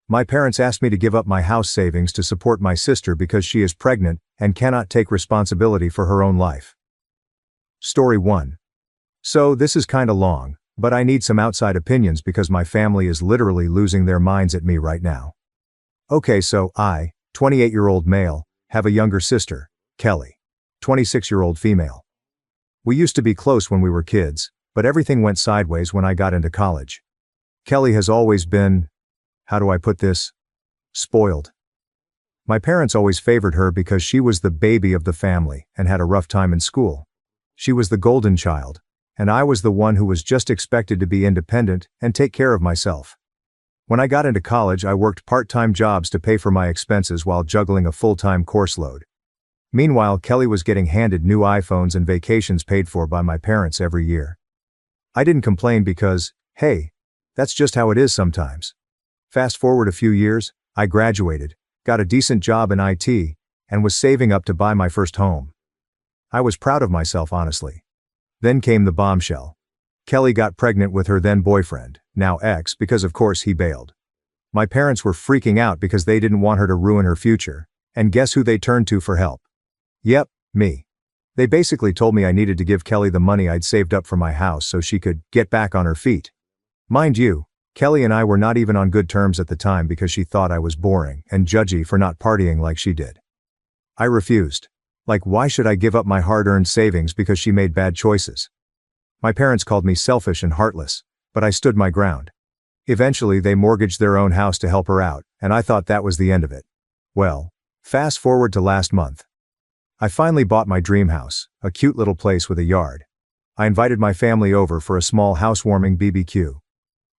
My parents asked me to give up my house savings to support my sister because she is pregnant and cannot take responsibility for her own life. Story 1. So this is kinda long, but I need some outside opinions because my family is literally losing their minds at me right now. Okay, so I, 28-year-old male, have a younger sister, Qley, 26-year-old female. We used to be close when we were kids, but everything went sideways when I got into college. Qley has always been, how do I put this? Spoiled. My parents always favored her because she was the baby of the family and had a rough time in school. She was the golden child, and I was the one who was just expected to be independent and take care of myself. When I got into college, I worked part-time jobs to pay for my expenses while juggling a full-time course load. Meanwhile, Qley was getting handed new iPhones and vacations paid for by my parents every year. I didn't complain because, hey, that's just how it is sometimes. Fast forward a few years, I graduated, got a decent job in IT, and was saving up to buy my first home. I was proud of myself, honestly. Then came the bombshell. Qley got pregnant with her then boyfriend, now ex, because of course he bailed. My parents were freaking out because they didn't want her to ruin her future, and guess who they turned to for help? Yep, me. They basically told me I needed to give Qley the money I'd saved up for my house so she could get back on her feet. Mind you, Qley and I were not even on good terms at the time because she thought I was boring and judgy for not partying like she did. I refused. Like, why should I give up my hard-earned savings because she made bad choices? My parents called me selfish and heartless, but I stood my ground. Eventually they mortgaged their own house to help her out, and I thought that was the end of it. Well, fast forward to last month. I finally bought my dream house, a cute little place with a yard. I invited my family over for a small housewarming BBQ.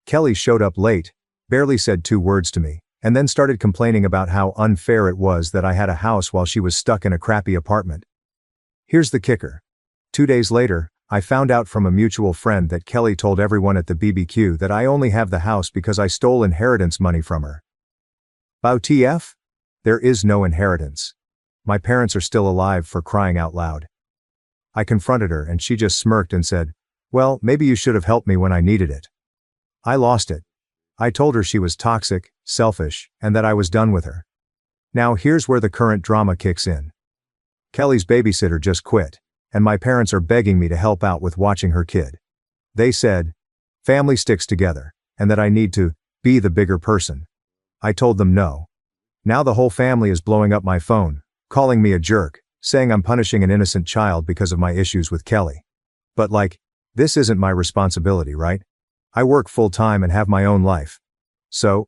Qley showed up late, barely said 2 words to me, and then started complaining about how unfair it was that I had a house while she was stuck in a crappy apartment. Here's the kicker. 2 days later, I found out from a mutual friend that Qley told everyone at the BBQ that I only have the house because I stole inheritance money from her. WTF? There is no inheritance. My parents are still alive, for crying out loud. I confronted her and she just smirked and said, well, maybe you should have helped me when I needed it. I lost it. I told her she was toxic, selfish, and that I was done with her. Now here's where the current drama kicks in. Qley's babysitter just quit, and my parents are begging me to help out with watching her kid. They said, family sticks together, and that I need to be the bigger person. I told them no. Now the whole family is blowing up my phone, calling me a jerk, saying I'm punishing an innocent child because of my issues with Qley. But like, this isn't my responsibility, right? I work full-time and have my own life. So,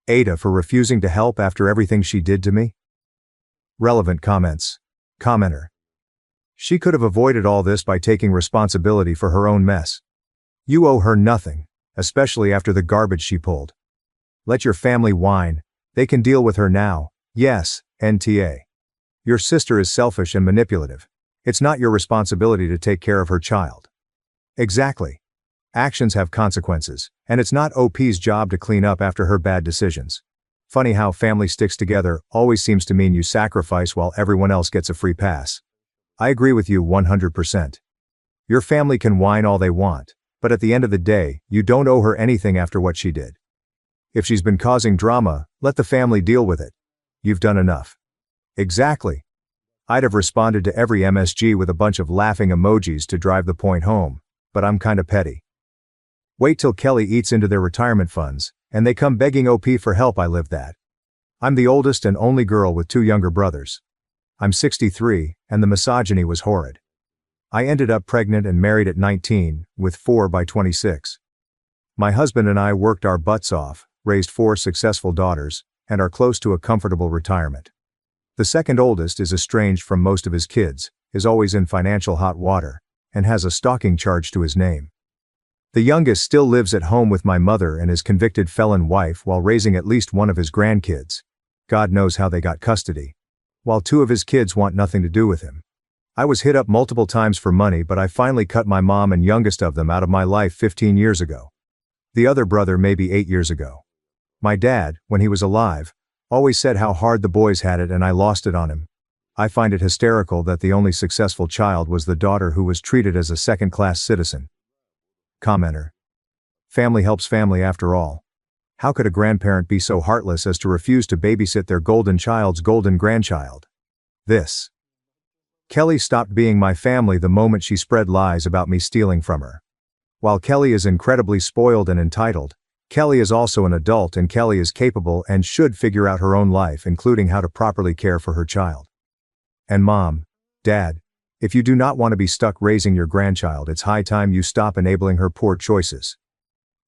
Ada for refusing to help after everything she did to me? Relevant comments. Commenter. She could have avoided all this by taking responsibility for her own mess. You owe her nothing, especially after the garbage she pulled. Let your family whine, they can deal with her now, yes, NTA. Your sister is selfish and manipulative. It's not your responsibility to take care of her child. Exactly. Actions have consequences, and it's not OP's job to clean up after her bad decisions. Funny how family sticks together always seems to mean you sacrifice while everyone else gets a free pass. I agree with you 100%. Your family can whine all they want, but at the end of the day, you don't owe her anything after what she did. If she's been causing drama, let the family deal with it. You've done enough. Exactly. I'd have responded to every MSG with a bunch of laughing emojis to drive the point home, but I'm kinda petty. Wait till Qley eats into their retirement funds, and they come begging OP for help. I lived that. I'm the oldest and only girl with 2 younger brothers. I'm 63, and the misogyny was horrid. I ended up pregnant and married at 19, with 4 by 26. My husband and I worked our butts off, raised 4 successful daughters, and are close to a comfortable retirement. The second oldest is estranged from most of his kids, is always in financial hot water, and has a stalking charge to his name. The youngest still lives at home with my mother and his convicted felon wife while raising at least one of his grandkids. God knows how they got custody. While 2 of his kids want nothing to do with him. I was hit up multiple times for money, but I finally cut my mom and youngest of them out of my life 15 years ago. The other brother maybe 8 years ago. My dad, when he was alive, always said how hard the boys had it and I lost it on him. I find it hysterical that the only successful child was the daughter who was treated as a second-class citizen. Commenter. Family helps family after all. How could a grandparent be so heartless as to refuse to babysit their golden child's golden grandchild? This. Qley stopped being my family the moment she spread lies about me stealing from her. While Qley is incredibly spoiled and entitled, Qley is also an adult, and Qley is capable and should figure out her own life, including how to properly care for her child. And Mom, Dad, if you do not want to be stuck raising your grandchild, it's high time you stop enabling her poor choices.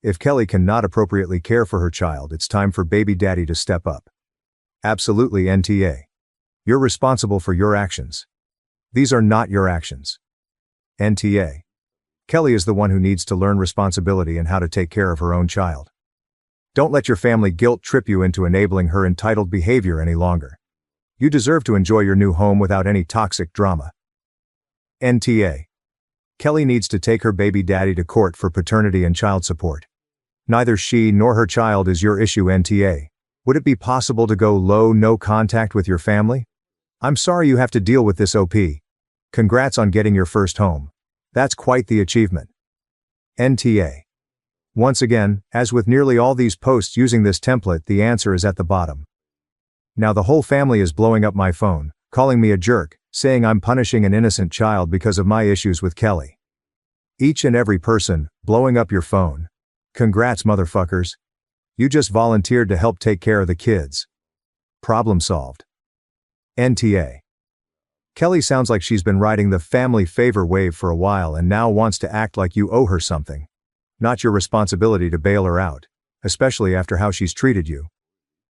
If Qley cannot appropriately care for her child, it's time for baby daddy to step up. Absolutely, NTA. You're responsible for your actions. These are not your actions. NTA. Qley is the one who needs to learn responsibility and how to take care of her own child. Don't let your family guilt trip you into enabling her entitled behavior any longer. You deserve to enjoy your new home without any toxic drama. NTA. Qley needs to take her baby daddy to court for paternity and child support. Neither she nor her child is your issue, NTA. Would it be possible to go low no contact with your family? I'm sorry you have to deal with this, OP. Congrats on getting your first home. That's quite the achievement. NTA. Once again, as with nearly all these posts using this template, the answer is at the bottom. Now the whole family is blowing up my phone, calling me a jerk, saying I'm punishing an innocent child because of my issues with Qley. Each and every person, blowing up your phone. Congrats, motherfuckers. You just volunteered to help take care of the kids. Problem solved. NTA. Qley sounds like she's been riding the family favor wave for a while and now wants to act like you owe her something. Not your responsibility to bail her out, especially after how she's treated you.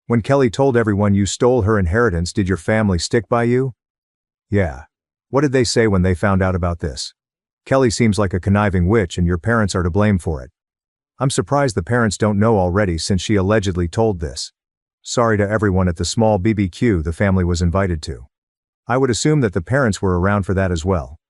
When Qley told everyone you stole her inheritance, did your family stick by you? Yeah. What did they say when they found out about this? Qley seems like a conniving witch and your parents are to blame for it. I'm surprised the parents don't know already since she allegedly told this. Sorry to everyone at the small BBQ the family was invited to. I would assume that the parents were around for that as well.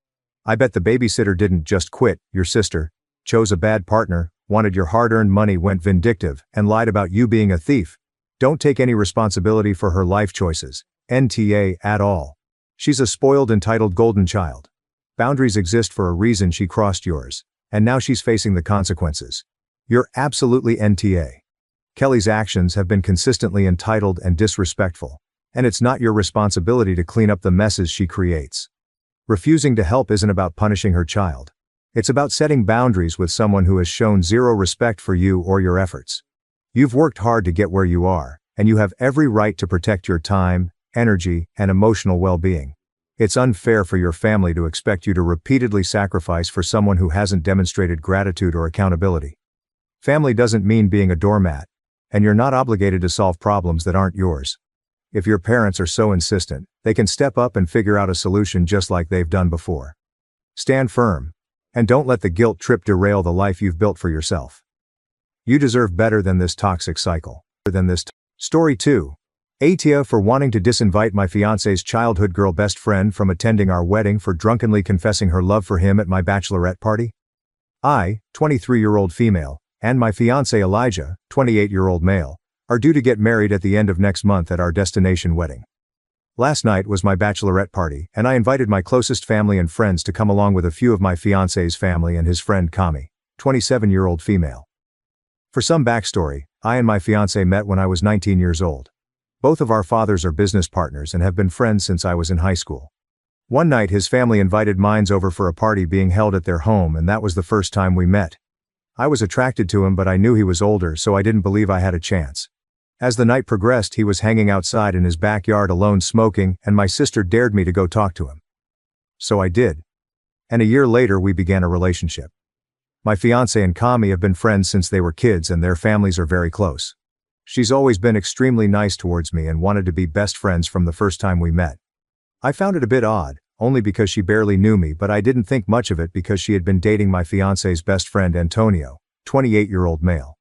I bet the babysitter didn't just quit, your sister, chose a bad partner, wanted your hard-earned money, went vindictive, and lied about you being a thief. Don't take any responsibility for her life choices, NTA, at all. She's a spoiled, entitled golden child. Boundaries exist for a reason. She crossed yours, and now she's facing the consequences. You're absolutely NTA. Qley's actions have been consistently entitled and disrespectful, and it's not your responsibility to clean up the messes she creates. Refusing to help isn't about punishing her child. It's about setting boundaries with someone who has shown zero respect for you or your efforts. You've worked hard to get where you are, and you have every right to protect your time, energy, and emotional well-being. It's unfair for your family to expect you to repeatedly sacrifice for someone who hasn't demonstrated gratitude or accountability. Family doesn't mean being a doormat, and you're not obligated to solve problems that aren't yours. If your parents are so insistent, they can step up and figure out a solution just like they've done before. Stand firm, and don't let the guilt trip derail the life you've built for yourself. You deserve better than this toxic cycle. Story 2. Atia for wanting to disinvite my fiancé's childhood girl best friend from attending our wedding for drunkenly confessing her love for him at my bachelorette party. I, 23-year-old female, and my fiancé Elijah, 28-year-old male, are due to get married at the end of next month at our destination wedding. Last night was my bachelorette party, and I invited my closest family and friends to come along with a few of my fiancé's family and his friend Kami, 27-year-old female. For some backstory, I and my fiancé met when I was 19 years old. Both of our fathers are business partners and have been friends since I was in high school. One night his family invited mine over for a party being held at their home, and that was the first time we met. I was attracted to him, but I knew he was older, so I didn't believe I had a chance. As the night progressed, he was hanging outside in his backyard alone smoking, and my sister dared me to go talk to him. So I did. And a year later we began a relationship. My fiancé and Kami have been friends since they were kids, and their families are very close. She's always been extremely nice towards me and wanted to be best friends from the first time we met. I found it a bit odd, only because she barely knew me, but I didn't think much of it because she had been dating my fiancé's best friend Antonio, 28-year-old male.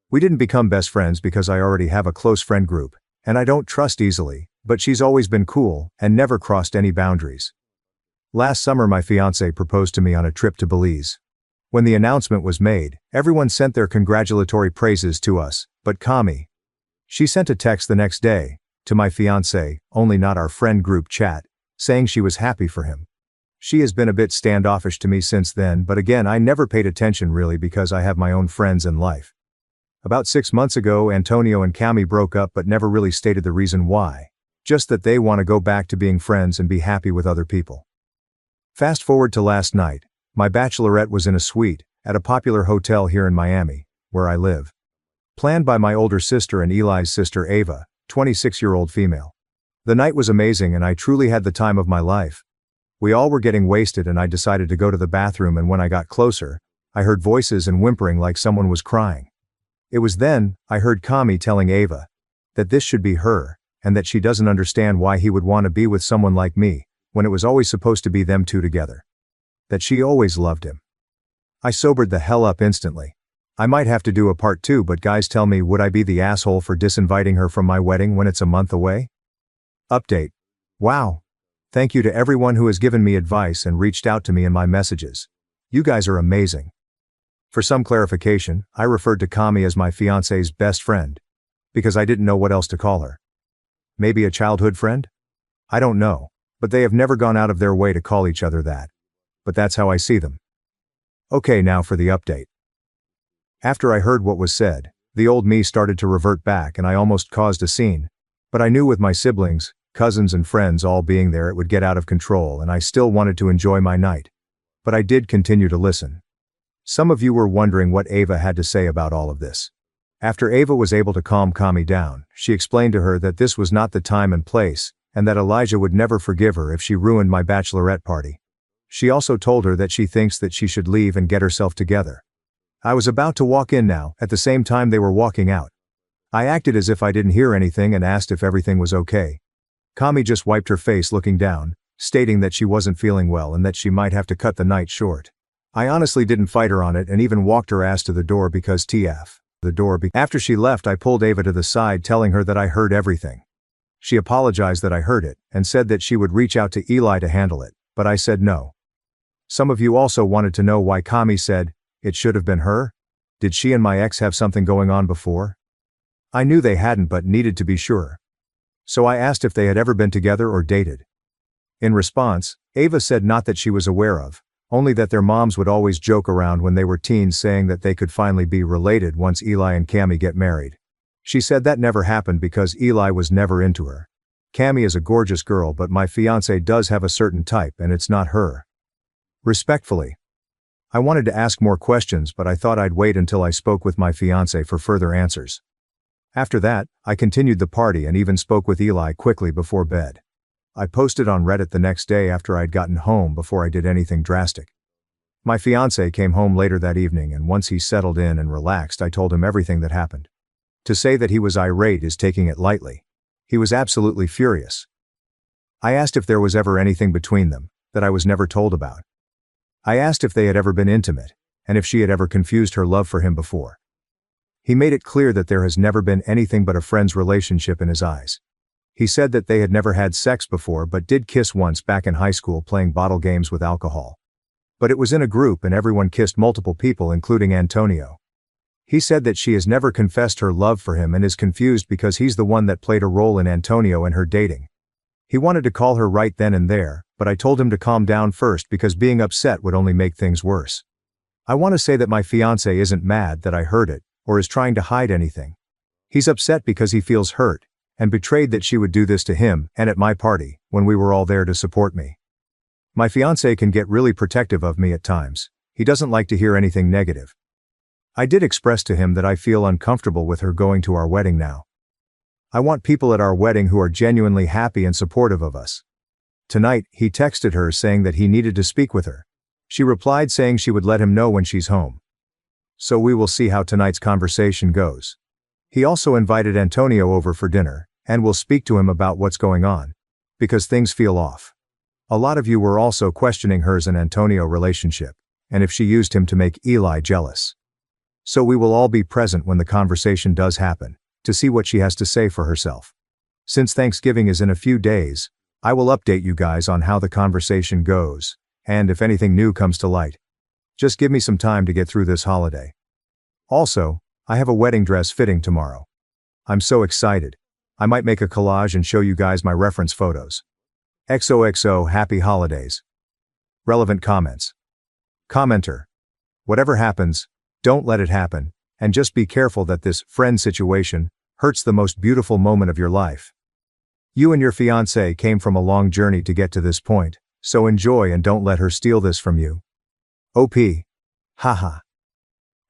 We didn't become best friends because I already have a close friend group, and I don't trust easily, but she's always been cool and never crossed any boundaries. Last summer my fiancé proposed to me on a trip to Belize. When the announcement was made, everyone sent their congratulatory praises to us, but Kami. She sent a text the next day, to my fiancé, only not our friend group chat, saying she was happy for him. She has been a bit standoffish to me since then, but again I never paid attention really because I have my own friends and life. About 6 months ago, Antonio and Qley broke up but never really stated the reason why. Just that they want to go back to being friends and be happy with other people. Fast forward to last night. My bachelorette was in a suite at a popular hotel here in Miami, where I live. Planned by my older sister and Eli's sister Ava, 26-year-old female. The night was amazing and I truly had the time of my life. We all were getting wasted and I decided to go to the bathroom, and when I got closer, I heard voices and whimpering like someone was crying. It was then I heard Qley telling Ava that this should be her, and that she doesn't understand why he would want to be with someone like me, when it was always supposed to be them two together. That she always loved him. I sobered the hell up instantly. I might have to do a part 2, but guys, tell me, would I be the asshole for disinviting her from my wedding when it's a month away? Update. Wow. Thank you to everyone who has given me advice and reached out to me in my messages. You guys are amazing. For some clarification, I referred to Qley as my fiancé's best friend, because I didn't know what else to call her. Maybe a childhood friend? I don't know, but they have never gone out of their way to call each other that. But that's how I see them. Okay, now for the update. After I heard what was said, the old me started to revert back and I almost caused a scene. But I knew with my siblings, cousins and friends all being there it would get out of control, and I still wanted to enjoy my night. But I did continue to listen. Some of you were wondering what Ava had to say about all of this. After Ava was able to calm Qley down, she explained to her that this was not the time and place, and that Elijah would never forgive her if she ruined my bachelorette party. She also told her that she thinks that she should leave and get herself together. I was about to walk in now, at the same time they were walking out. I acted as if I didn't hear anything and asked if everything was okay. Qley just wiped her face looking down, stating that she wasn't feeling well and that she might have to cut the night short. I honestly didn't fight her on it and even walked her ass to the door because After she left, I pulled Ava to the side, telling her that I heard everything. She apologized that I heard it and said that she would reach out to Eli to handle it, but I said no. Some of you also wanted to know why Qley said it should have been her. Did she and my ex have something going on before? I knew they hadn't but needed to be sure. So I asked if they had ever been together or dated. In response, Ava said not that she was aware of, only that their moms would always joke around when they were teens saying that they could finally be related once Eli and Qley get married. She said that never happened because Eli was never into her. Qley is a gorgeous girl, but my fiancé does have a certain type and it's not her. Respectfully. I wanted to ask more questions, but I thought I'd wait until I spoke with my fiancé for further answers. After that, I continued the party and even spoke with Eli quickly before bed. I posted on Reddit the next day after I'd gotten home before I did anything drastic. My fiancé came home later that evening, and once he settled in and relaxed, I told him everything that happened. To say that he was irate is taking it lightly. He was absolutely furious. I asked if there was ever anything between them that I was never told about. I asked if they had ever been intimate, and if she had ever confused her love for him before. He made it clear that there has never been anything but a friend's relationship in his eyes. He said that they had never had sex before but did kiss once back in high school playing bottle games with alcohol. But it was in a group and everyone kissed multiple people including Antonio. He said that she has never confessed her love for him and is confused because he's the one that played a role in Antonio and her dating. He wanted to call her right then and there, but I told him to calm down first because being upset would only make things worse. I want to say that my fiancé isn't mad that I heard it, or is trying to hide anything. He's upset because he feels hurt, and betrayed that she would do this to him and at my party, when we were all there to support me. My fiancé can get really protective of me at times. He doesn't like to hear anything negative. I did express to him that I feel uncomfortable with her going to our wedding now. I want people at our wedding who are genuinely happy and supportive of us. Tonight, he texted her saying that he needed to speak with her. She replied saying she would let him know when she's home. So we will see how tonight's conversation goes. He also invited Antonio over for dinner, and will speak to him about what's going on, because things feel off. A lot of you were also questioning hers and Antonio relationship, and if she used him to make Eli jealous. So we will all be present when the conversation does happen, to see what she has to say for herself. Since Thanksgiving is in a few days, I will update you guys on how the conversation goes, and if anything new comes to light. Just give me some time to get through this holiday. Also, I have a wedding dress fitting tomorrow. I'm so excited. I might make a collage and show you guys my reference photos. XOXO happy holidays. Relevant comments. Commenter. Whatever happens, don't let it happen, and just be careful that this friend situation hurts the most beautiful moment of your life. You and your fiancé came from a long journey to get to this point, so enjoy and don't let her steal this from you. OP. Haha.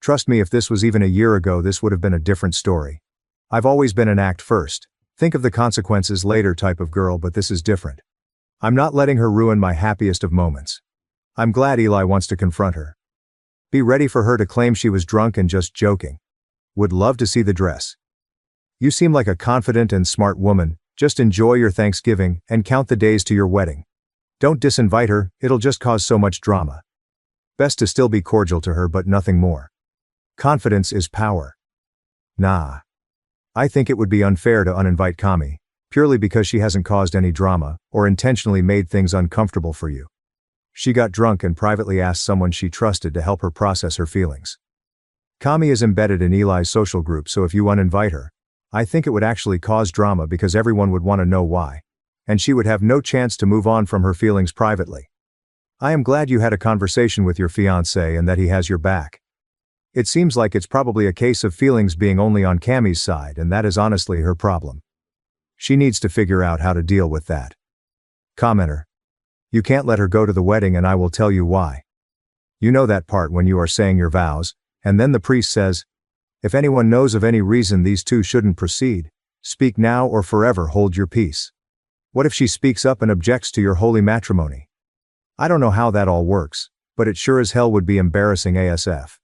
Trust me, if this was even a year ago, this would have been a different story. I've always been an act first, think of the consequences later type of girl, but this is different. I'm not letting her ruin my happiest of moments. I'm glad Eli wants to confront her. Be ready for her to claim she was drunk and just joking. Would love to see the dress. You seem like a confident and smart woman, just enjoy your Thanksgiving and count the days to your wedding. Don't disinvite her, it'll just cause so much drama. Best to still be cordial to her but nothing more. Confidence is power. Nah. I think it would be unfair to uninvite Qley, purely because she hasn't caused any drama or intentionally made things uncomfortable for you. She got drunk and privately asked someone she trusted to help her process her feelings. Qley is embedded in Eli's social group, so if you uninvite her, I think it would actually cause drama because everyone would want to know why, and she would have no chance to move on from her feelings privately. I am glad you had a conversation with your fiancé and that he has your back. It seems like it's probably a case of feelings being only on Qley's side, and that is honestly her problem. She needs to figure out how to deal with that. Commenter. You can't let her go to the wedding, and I will tell you why. You know that part when you are saying your vows, and then the priest says, if anyone knows of any reason these two shouldn't proceed, speak now or forever hold your peace. What if she speaks up and objects to your holy matrimony? I don't know how that all works, but it sure as hell would be embarrassing ASF.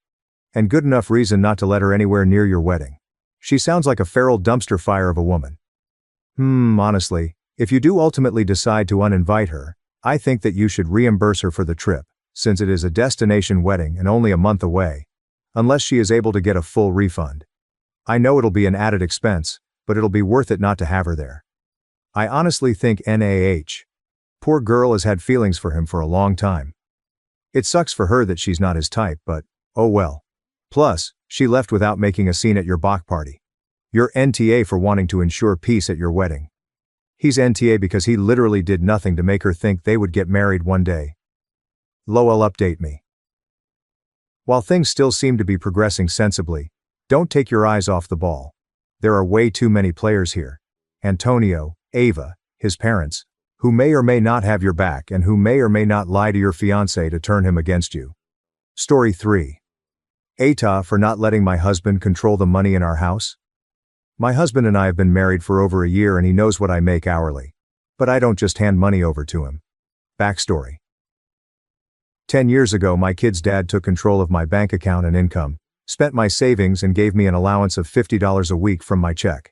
And good enough reason not to let her anywhere near your wedding. She sounds like a feral dumpster fire of a woman. Honestly, if you do ultimately decide to uninvite her, I think that you should reimburse her for the trip, since it is a destination wedding and only a month away, unless she is able to get a full refund. I know it'll be an added expense, but it'll be worth it not to have her there. I honestly think NAH. Poor girl has had feelings for him for a long time. It sucks for her that she's not his type, but, oh well. Plus, she left without making a scene at your Bach party. You're NTA for wanting to ensure peace at your wedding. He's NTA because he literally did nothing to make her think they would get married one day. LOL, update me. While things still seem to be progressing sensibly, don't take your eyes off the ball. There are way too many players here. Antonio, Ava, his parents, who may or may not have your back and who may or may not lie to your fiancé to turn him against you. Story 3. Ata for not letting my husband control the money in our house. My husband and I have been married for over a year and he knows what I make hourly. But I don't just hand money over to him. Backstory. 10 years ago, my kid's dad took control of my bank account and income, spent my savings and gave me an allowance of $50 a week from my check.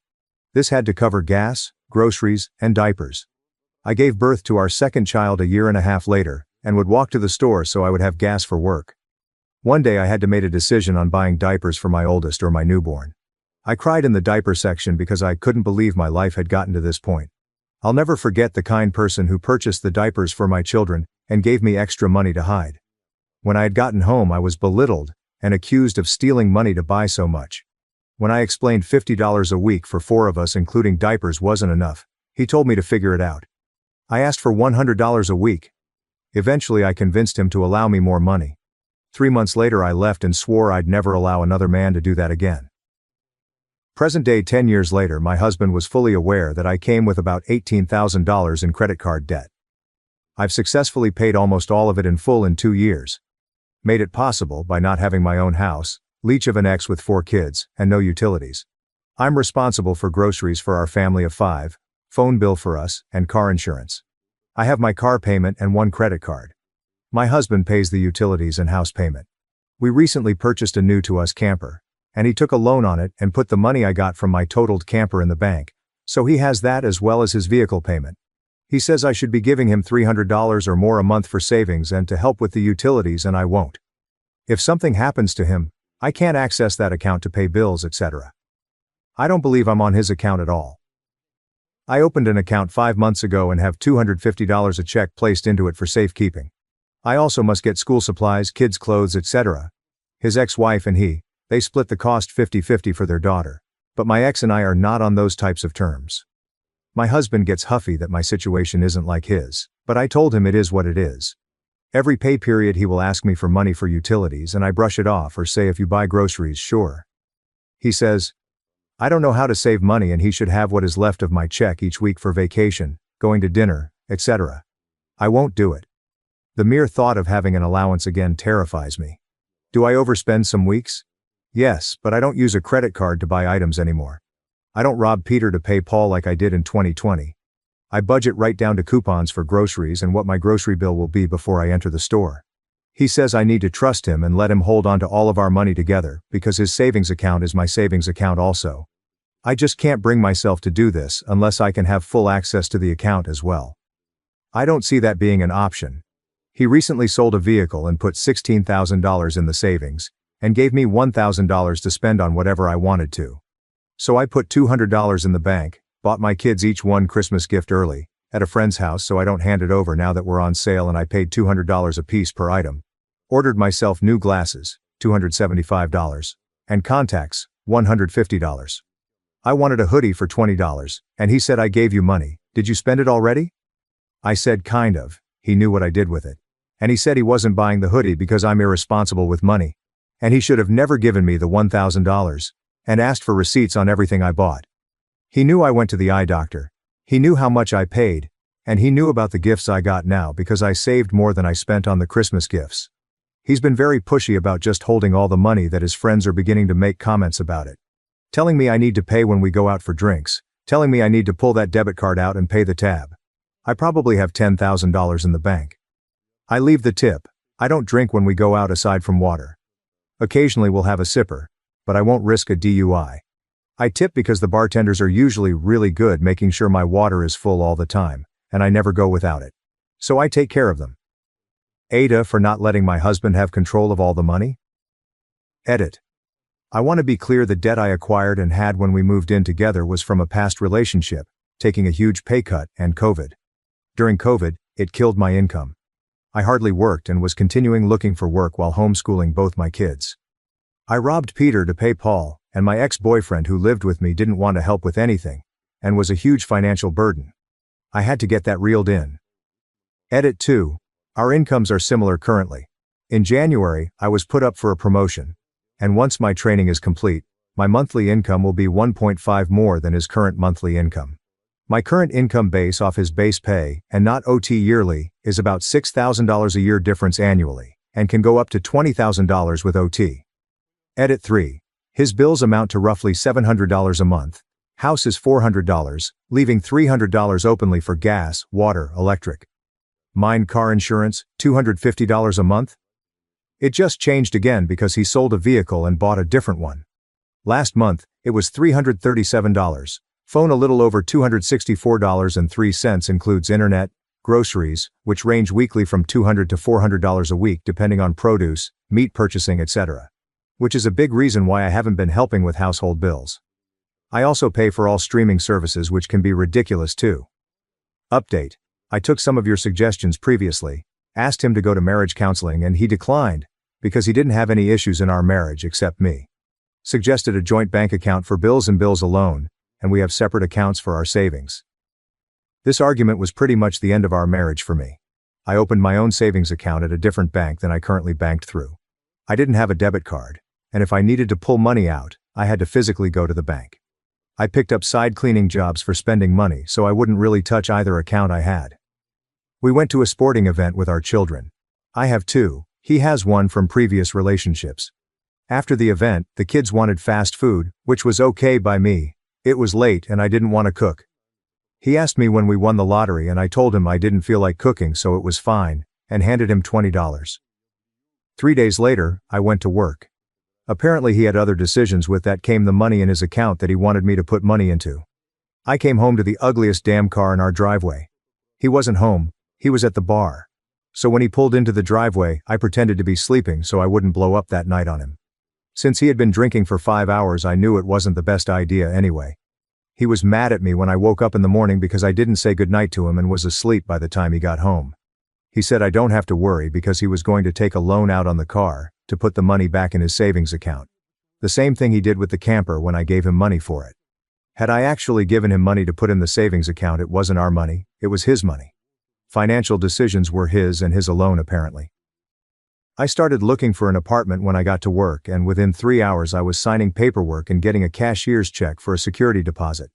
This had to cover gas, groceries, and diapers. I gave birth to our second child a year and a half later, and would walk to the store so I would have gas for work. One day I had to make a decision on buying diapers for my oldest or my newborn. I cried in the diaper section because I couldn't believe my life had gotten to this point. I'll never forget the kind person who purchased the diapers for my children and gave me extra money to hide. When I had gotten home, I was belittled and accused of stealing money to buy so much. When I explained $50 a week for 4 of us including diapers wasn't enough, he told me to figure it out. I asked for $100 a week. Eventually I convinced him to allow me more money. 3 months later I left and swore I'd never allow another man to do that again. Present day 10 years later, my husband was fully aware that I came with about $18,000 in credit card debt. I've successfully paid almost all of it in full in 2 years. Made it possible by not having my own house, leech of an ex with 4 kids, and no utilities. I'm responsible for groceries for our family of 5, phone bill for us, and car insurance. I have my car payment and 1 credit card. My husband pays the utilities and house payment. We recently purchased a new to us camper, and he took a loan on it and put the money I got from my totaled camper in the bank, so he has that as well as his vehicle payment. He says I should be giving him $300 or more a month for savings and to help with the utilities, and I won't. If something happens to him, I can't access that account to pay bills, etc. I don't believe I'm on his account at all. I opened an account 5 months ago and have $250 a check placed into it for safekeeping. I also must get school supplies, kids' clothes, etc. His ex-wife and they split the cost 50-50 for their daughter. But my ex and I are not on those types of terms. My husband gets huffy that my situation isn't like his, but I told him it is what it is. Every pay period he will ask me for money for utilities and I brush it off or say if you buy groceries, sure. He says, I don't know how to save money and he should have what is left of my check each week for vacation, going to dinner, etc. I won't do it. The mere thought of having an allowance again terrifies me. Do I overspend some weeks? Yes, but I don't use a credit card to buy items anymore. I don't rob Peter to pay Paul like I did in 2020. I budget right down to coupons for groceries and what my grocery bill will be before I enter the store. He says I need to trust him and let him hold on to all of our money together because his savings account is my savings account also. I just can't bring myself to do this unless I can have full access to the account as well. I don't see that being an option. He recently sold a vehicle and put $16,000 in the savings, and gave me $1,000 to spend on whatever I wanted to. So I put $200 in the bank, bought my kids each one Christmas gift early, at a friend's house so I don't hand it over now that we're on sale, and I paid $200 a piece per item. Ordered myself new glasses, $275, and contacts, $150. I wanted a hoodie for $20, and he said I gave you money, did you spend it already? I said kind of, he knew what I did with it. And he said he wasn't buying the hoodie because I'm irresponsible with money. And he should have never given me the $1,000, and asked for receipts on everything I bought. He knew I went to the eye doctor. He knew how much I paid, and he knew about the gifts I got now because I saved more than I spent on the Christmas gifts. He's been very pushy about just holding all the money that his friends are beginning to make comments about it. Telling me I need to pay when we go out for drinks, telling me I need to pull that debit card out and pay the tab. I probably have $10,000 in the bank. I leave the tip. I don't drink when we go out aside from water. Occasionally we'll have a sipper, but I won't risk a DUI. I tip because the bartenders are usually really good making sure my water is full all the time, and I never go without it. So I take care of them. Ada for not letting my husband have control of all the money? Edit. I want to be clear, the debt I acquired and had when we moved in together was from a past relationship, taking a huge pay cut, and COVID. During COVID, it killed my income. I hardly worked and was continuing looking for work while homeschooling both my kids. I robbed Peter to pay Paul, and my ex-boyfriend who lived with me didn't want to help with anything, and was a huge financial burden. I had to get that reeled in. Edit 2. Our incomes are similar currently. In January, I was put up for a promotion, and once my training is complete, my monthly income will be 1.5 more than his current monthly income. My current income base off his base pay, and not OT yearly, is about $6,000 a year difference annually, and can go up to $20,000 with OT. Edit 3. His bills amount to roughly $700 a month. House is $400, leaving $300 openly for gas, water, electric. Mine car insurance, $250 a month. It just changed again because he sold a vehicle and bought a different one. Last month, it was $337. Phone a little over $264.03 includes internet, groceries, which range weekly from $200 to $400 a week depending on produce, meat purchasing, etc. Which is a big reason why I haven't been helping with household bills. I also pay for all streaming services, which can be ridiculous too. Update. I took some of your suggestions previously, asked him to go to marriage counseling and he declined, because he didn't have any issues in our marriage except me. Suggested a joint bank account for bills and bills alone, and we have separate accounts for our savings. This argument was pretty much the end of our marriage for me. I opened my own savings account at a different bank than I currently banked through. I didn't have a debit card, and if I needed to pull money out, I had to physically go to the bank. I picked up side cleaning jobs for spending money so I wouldn't really touch either account I had. We went to a sporting event with our children. I have 2, he has 1 from previous relationships. After the event, the kids wanted fast food, which was okay by me. It was late and I didn't want to cook. He asked me when we won the lottery and I told him I didn't feel like cooking so it was fine, and handed him $20. 3 days later, I went to work. Apparently he had other decisions with that came the money in his account that he wanted me to put money into. I came home to the ugliest damn car in our driveway. He wasn't home, he was at the bar. So when he pulled into the driveway, I pretended to be sleeping so I wouldn't blow up that night on him. Since he had been drinking for 5 hours, I knew it wasn't the best idea anyway. He was mad at me when I woke up in the morning because I didn't say goodnight to him and was asleep by the time he got home. He said I don't have to worry because he was going to take a loan out on the car to put the money back in his savings account. The same thing he did with the camper when I gave him money for it. Had I actually given him money to put in the savings account, it wasn't our money, it was his money. Financial decisions were his and his alone apparently. I started looking for an apartment when I got to work, and within 3 hours I was signing paperwork and getting a cashier's check for a security deposit.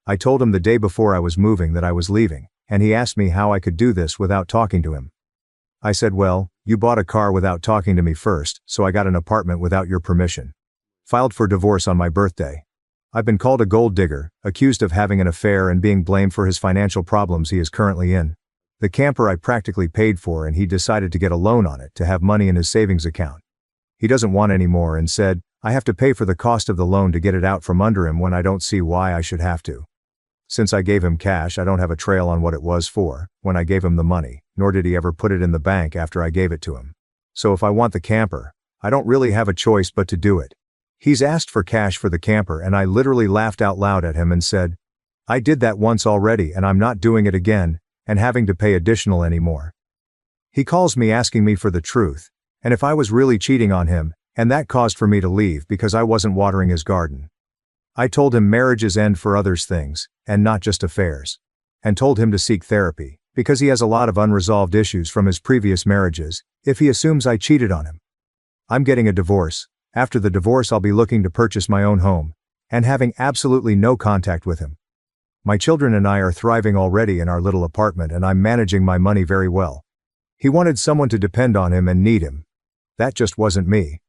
I told him the day before I was moving that I was leaving, and he asked me how I could do this without talking to him. I said, well, you bought a car without talking to me first, so I got an apartment without your permission. Filed for divorce on my birthday. I've been called a gold digger, accused of having an affair and being blamed for his financial problems he is currently in. The camper I practically paid for, and he decided to get a loan on it to have money in his savings account. He doesn't want any more and said, I have to pay for the cost of the loan to get it out from under him when I don't see why I should have to. Since I gave him cash, I don't have a trail on what it was for when I gave him the money, nor did he ever put it in the bank after I gave it to him. So if I want the camper, I don't really have a choice but to do it. He's asked for cash for the camper, and I literally laughed out loud at him and said, I did that once already and I'm not doing it again and having to pay additional anymore. He calls me asking me for the truth, and if I was really cheating on him, and that caused for me to leave because I wasn't watering his garden. I told him marriages end for others things, and not just affairs. And told him to seek therapy, because he has a lot of unresolved issues from his previous marriages, if he assumes I cheated on him. I'm getting a divorce. After the divorce I'll be looking to purchase my own home, and having absolutely no contact with him. My children and I are thriving already in our little apartment, and I'm managing my money very well. He wanted someone to depend on him and need him. That just wasn't me.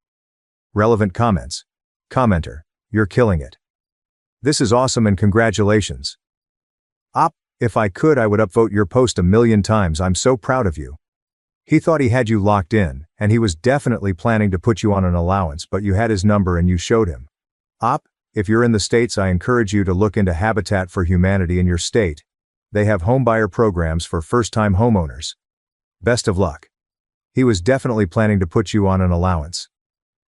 Relevant comments. Commenter, you're killing it. This is awesome and congratulations. If I could I would upvote your post 1,000,000 times. I'm so proud of you. He thought he had you locked in, and he was definitely planning to put you on an allowance, but you had his number and you showed him. If you're in the States, I encourage you to look into Habitat for Humanity in your state. They have homebuyer programs for first-time homeowners. Best of luck. He was definitely planning to put you on an allowance.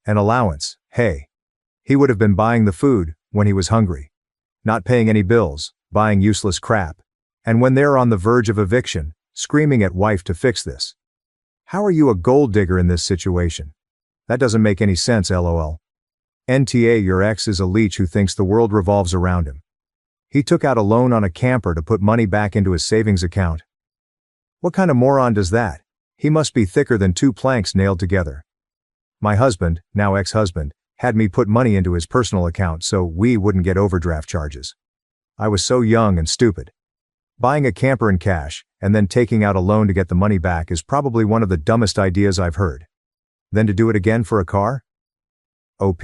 An allowance, hey. He would have been buying the food when he was hungry. Not paying any bills, buying useless crap. And when they're on the verge of eviction, screaming at wife to fix this. How are you a gold digger in this situation? That doesn't make any sense, lol. NTA, your ex is a leech who thinks the world revolves around him. He took out a loan on a camper to put money back into his savings account. What kind of moron does that? He must be thicker than two planks nailed together. My husband, now ex-husband, had me put money into his personal account so we wouldn't get overdraft charges. I was so young and stupid. Buying a camper in cash, and then taking out a loan to get the money back is probably one of the dumbest ideas I've heard. Then to do it again for a car? OP.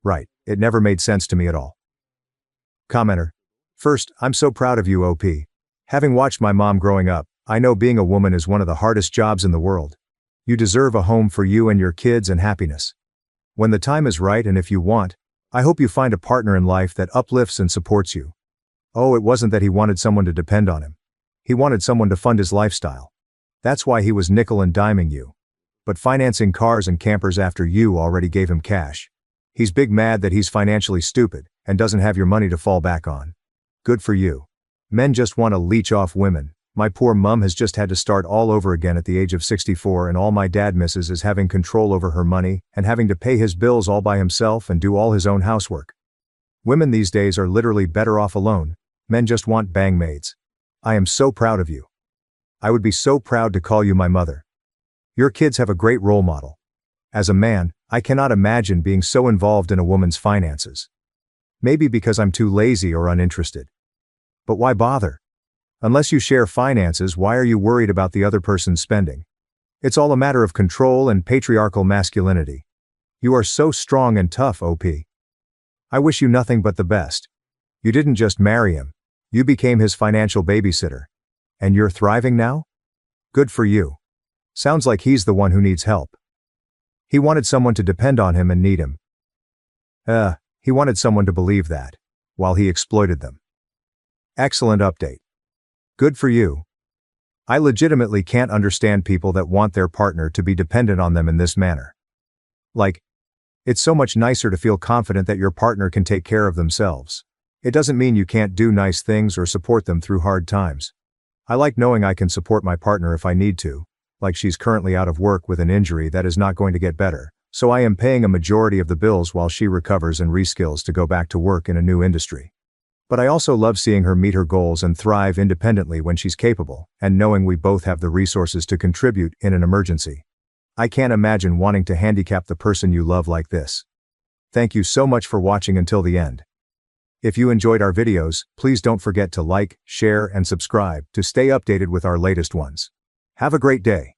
Right, it never made sense to me at all. Commenter. First, I'm so proud of you, OP. Having watched my mom growing up, I know being a woman is one of the hardest jobs in the world. You deserve a home for you and your kids and happiness. When the time is right and if you want, I hope you find a partner in life that uplifts and supports you. Oh, it wasn't that he wanted someone to depend on him. He wanted someone to fund his lifestyle. That's why he was nickel and diming you. But financing cars and campers after you already gave him cash. He's big mad that he's financially stupid and doesn't have your money to fall back on. Good for you. Men just want to leech off women. My poor mum has just had to start all over again at the age of 64, and all my dad misses is having control over her money and having to pay his bills all by himself and do all his own housework. Women these days are literally better off alone. Men just want bang maids. I am so proud of you. I would be so proud to call you my mother. Your kids have a great role model. As a man, I cannot imagine being so involved in a woman's finances. Maybe because I'm too lazy or uninterested. But why bother? Unless you share finances, why are you worried about the other person's spending? It's all a matter of control and patriarchal masculinity. You are so strong and tough, OP. I wish you nothing but the best. You didn't just marry him. You became his financial babysitter. And you're thriving now? Good for you. Sounds like he's the one who needs help. He wanted someone to depend on him and need him. He wanted someone to believe that, while he exploited them. Excellent update. Good for you. I legitimately can't understand people that want their partner to be dependent on them in this manner. Like, it's so much nicer to feel confident that your partner can take care of themselves. It doesn't mean you can't do nice things or support them through hard times. I like knowing I can support my partner if I need to, like she's currently out of work with an injury that is not going to get better, so I am paying a majority of the bills while she recovers and reskills to go back to work in a new industry. But I also love seeing her meet her goals and thrive independently when she's capable, and knowing we both have the resources to contribute in an emergency. I can't imagine wanting to handicap the person you love like this. Thank you so much for watching until the end. If you enjoyed our videos, please don't forget to like, share, and subscribe to stay updated with our latest ones. Have a great day.